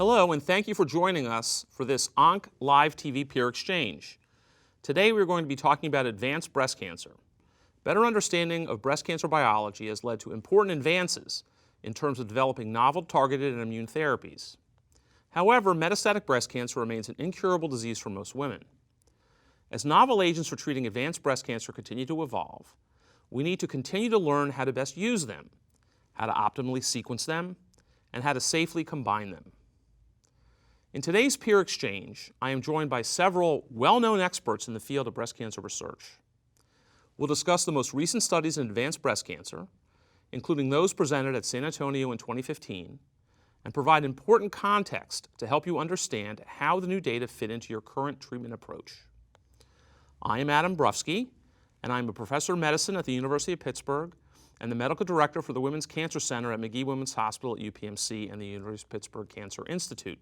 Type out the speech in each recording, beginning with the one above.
Hello, and thank you for joining us for this ONC Live TV Peer Exchange. Today we're going to be talking about advanced breast cancer. Better understanding of breast cancer biology has led to important advances in terms of developing novel targeted and immune therapies. However, metastatic breast cancer remains an incurable disease for most women. As novel agents for treating advanced breast cancer continue to evolve, we need to continue to learn how to best use them, how to optimally sequence them, and how to safely combine them. In today's peer exchange, I am joined by several well-known experts in the field of breast cancer research. We'll discuss the most recent studies in advanced breast cancer, including those presented at San Antonio in 2015, and provide important context to help you understand how the new data fit into your current treatment approach. I am Adam Brufsky, and I'm a professor of medicine at the University of Pittsburgh and the medical director for the Women's Cancer Center at Magee Women's Hospital at UPMC and the University of Pittsburgh Cancer Institute.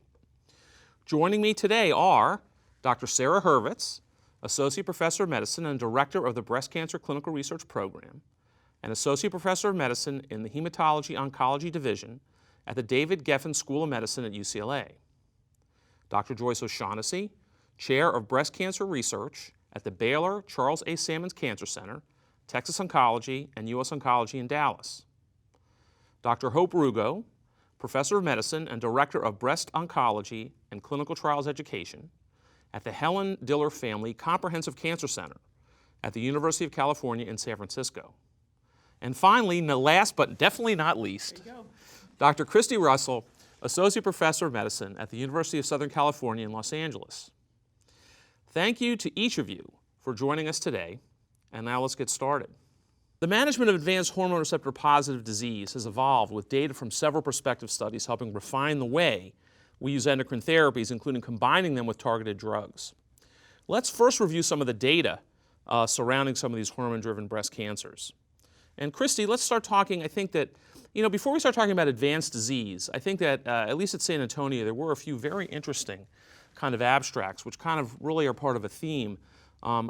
Joining me today are Dr. Sarah Hurvitz, Associate Professor of Medicine and Director of the Breast Cancer Clinical Research Program, and Associate Professor of Medicine in the Hematology Oncology Division at the David Geffen School of Medicine at UCLA. Dr. Joyce O'Shaughnessy, Chair of Breast Cancer Research at the Baylor Charles A. Sammons Cancer Center, Texas Oncology, and U.S. Oncology in Dallas. Dr. Hope Rugo, Professor of Medicine and Director of Breast Oncology and Clinical Trials Education at the Helen Diller Family Comprehensive Cancer Center at the University of California in San Francisco. And finally, last but definitely not least, Dr. Christy Russell, Associate Professor of Medicine at the University of Southern California in Los Angeles. Thank you to each of you for joining us today, and now let's get started. The management of advanced hormone receptor positive disease has evolved with data from several prospective studies helping refine the way we use endocrine therapies, including combining them with targeted drugs. Let's first review some of the data surrounding some of these hormone-driven breast cancers. And Christy, let's start talking, I think that, before we start talking about advanced disease, I think that at least at San Antonio, there were a few very interesting kind of abstracts, which kind of really are part of a theme,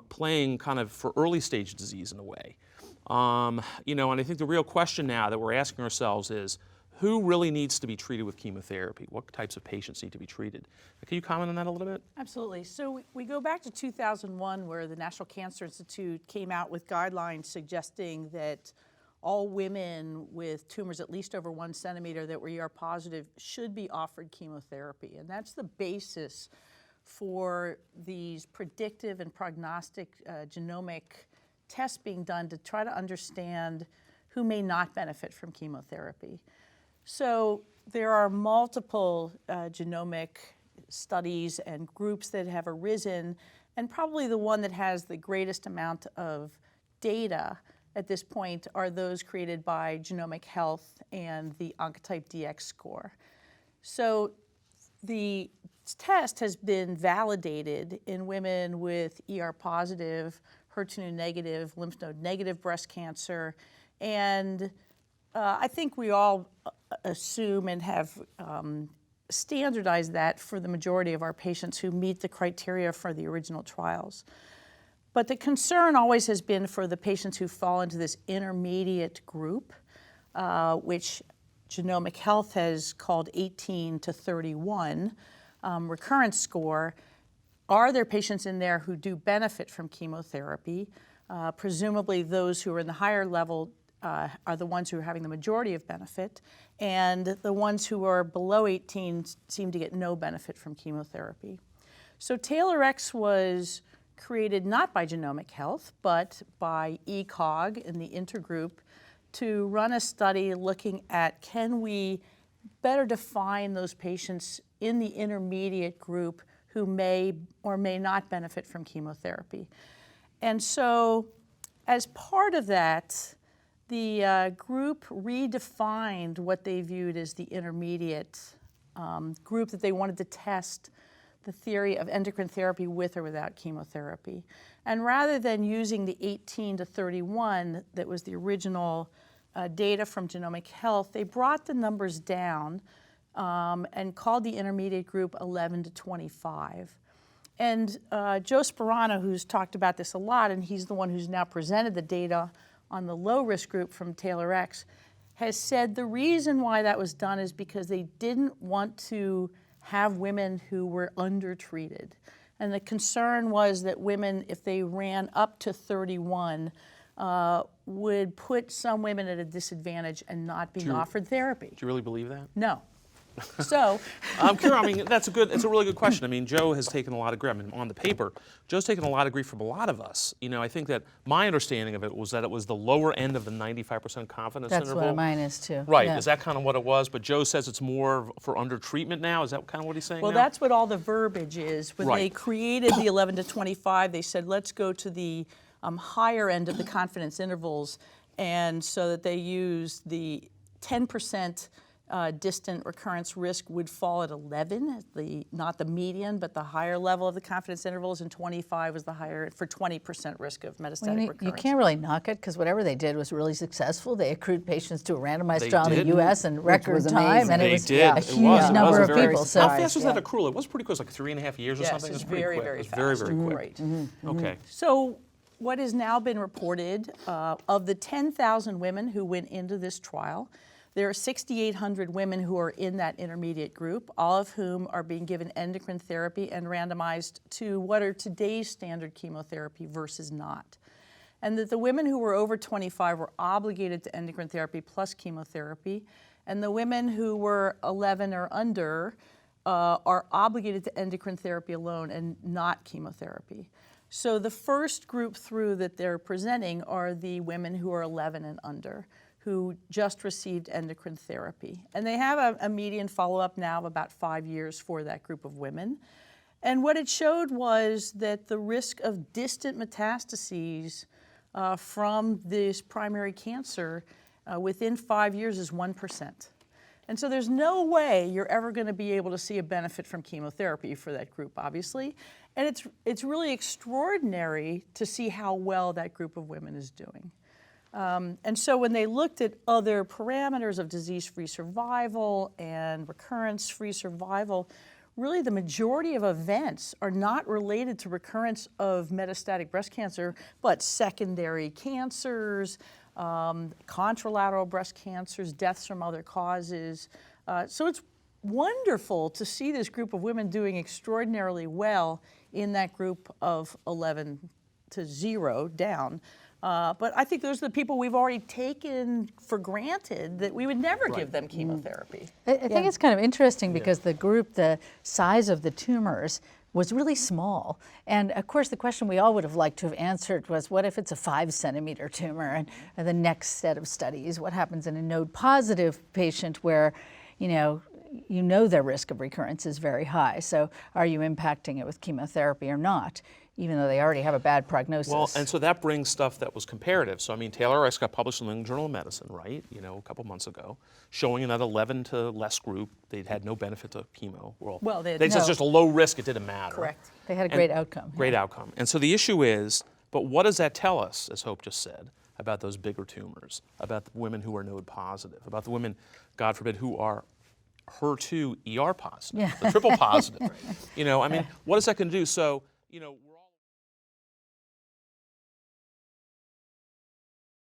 playing kind of for early stage disease in a way. And I think the real question now that we're asking ourselves is, who really needs to be treated with chemotherapy? What types of patients need to be treated? Can you comment on that a little bit? Absolutely. So we go back to 2001, where the National Cancer Institute came out with guidelines suggesting that all women with tumors at least over 1 centimeter that were ER positive should be offered chemotherapy. And that's the basis for these predictive and prognostic genomic tests being done to try to understand who may not benefit from chemotherapy. So there are multiple genomic studies and groups that have arisen, and probably the one that has the greatest amount of data at this point are those created by Genomic Health and the Oncotype DX score. So the test has been validated in women with ER positive, HER2 negative, lymph node negative breast cancer, and I think we all assume and have standardized that for the majority of our patients who meet the criteria for the original trials. But the concern always has been for the patients who fall into this intermediate group, which Genomic Health has called 18 to 31 recurrence score. Are there patients in there who do benefit from chemotherapy? Presumably those who are in the higher level are the ones who are having the majority of benefit, and the ones who are below 18 seem to get no benefit from chemotherapy. So TAILORx was created not by Genomic Health, but by ECOG in the intergroup to run a study looking at, can we better define those patients in the intermediate group who may or may not benefit from chemotherapy. And so as part of that, the group redefined what they viewed as the intermediate group that they wanted to test the theory of endocrine therapy with or without chemotherapy. And rather than using the 18 to 31 that was the original data from Genomic Health, they brought the numbers down and called the intermediate group 11 to 25. And Joe Sperano, who's talked about this a lot, and he's the one who's now presented the data on the low-risk group from TAILORx, has said the reason why that was done is because they didn't want to have women who were undertreated. And the concern was that women, if they ran up to 31, would put some women at a disadvantage and not being offered therapy. Do you really believe that? No. So I'm curious. I mean, it's a really good question. I mean, Joe has taken a lot of grief. I mean, on the paper, Joe's taken a lot of grief from a lot of us. You know, I think that my understanding of it was that it was the lower end of the 95% confidence interval. That's what mine is too. Right. Yeah. Is that kind of what it was? But Joe says it's more for under treatment now. Is that kind of what he's saying well, now? that's what all the verbiage is. When they Right. created the 11 to 25, they said, let's go to the higher end of the confidence intervals, and so that they used the 10% distant recurrence risk would fall at 11, not the median, but the higher level of the confidence intervals, and 25 was the higher for 20% risk of metastatic recurrence. You can't really knock it because whatever they did was really successful. They accrued patients to a randomized They trial in did. the U.S. in record was time, amazing. and They it was did. a It huge was. It number was of very people. How So fast was that accrual? It was pretty quick, like 3.5 years or Yes, something. it was It was pretty very, quick. very It was very, fast. very quick. Right. Okay. So what has now been reported, of the 10,000 women who went into this trial, there are 6,800 women who are in that intermediate group, all of whom are being given endocrine therapy and randomized to what are today's standard chemotherapy versus not. And that the women who were over 25 were obligated to endocrine therapy plus chemotherapy, and the women who were 11 or under are obligated to endocrine therapy alone and not chemotherapy. So the first group through that they're presenting are the women who are 11 and under, who just received endocrine therapy. And they have a median follow-up now of about 5 years for that group of women. And what it showed was that the risk of distant metastases from this primary cancer within 5 years is 1%. And so there's no way you're ever going to be able to see a benefit from chemotherapy for that group, obviously. And it's really extraordinary to see how well that group of women is doing. And so when they looked at other parameters of disease-free survival and recurrence-free survival, really the majority of events are not related to recurrence of metastatic breast cancer, but secondary cancers, contralateral breast cancers, deaths from other causes. So it's wonderful to see this group of women doing extraordinarily well in that group of 11 to 0 down. But I think those are the people we've already taken for granted that we would never give them chemotherapy. I think it's kind of interesting because the size of the tumors was really small. And of course, the question we all would have liked to have answered was, what if it's a 5-centimeter tumor? And the next set of studies, what happens in a node-positive patient where, you know their risk of recurrence is very high. So are you impacting it with chemotherapy or not, even though they already have a bad prognosis? Well, and so that brings stuff that was comparative. So, I mean, Taylor Rice got published in the New England Journal of Medicine, right, a couple months ago, showing in that 11 to less group, they'd had no benefit to chemo. Well, they said it's just a low risk, it didn't matter. Correct. They had a great outcome. Great outcome. And so the issue is, but what does that tell us, as Hope just said, about those bigger tumors, about the women who are node positive, about the women, God forbid, who are HER2 ER positive, the triple positive? I mean, what is that going to do? So,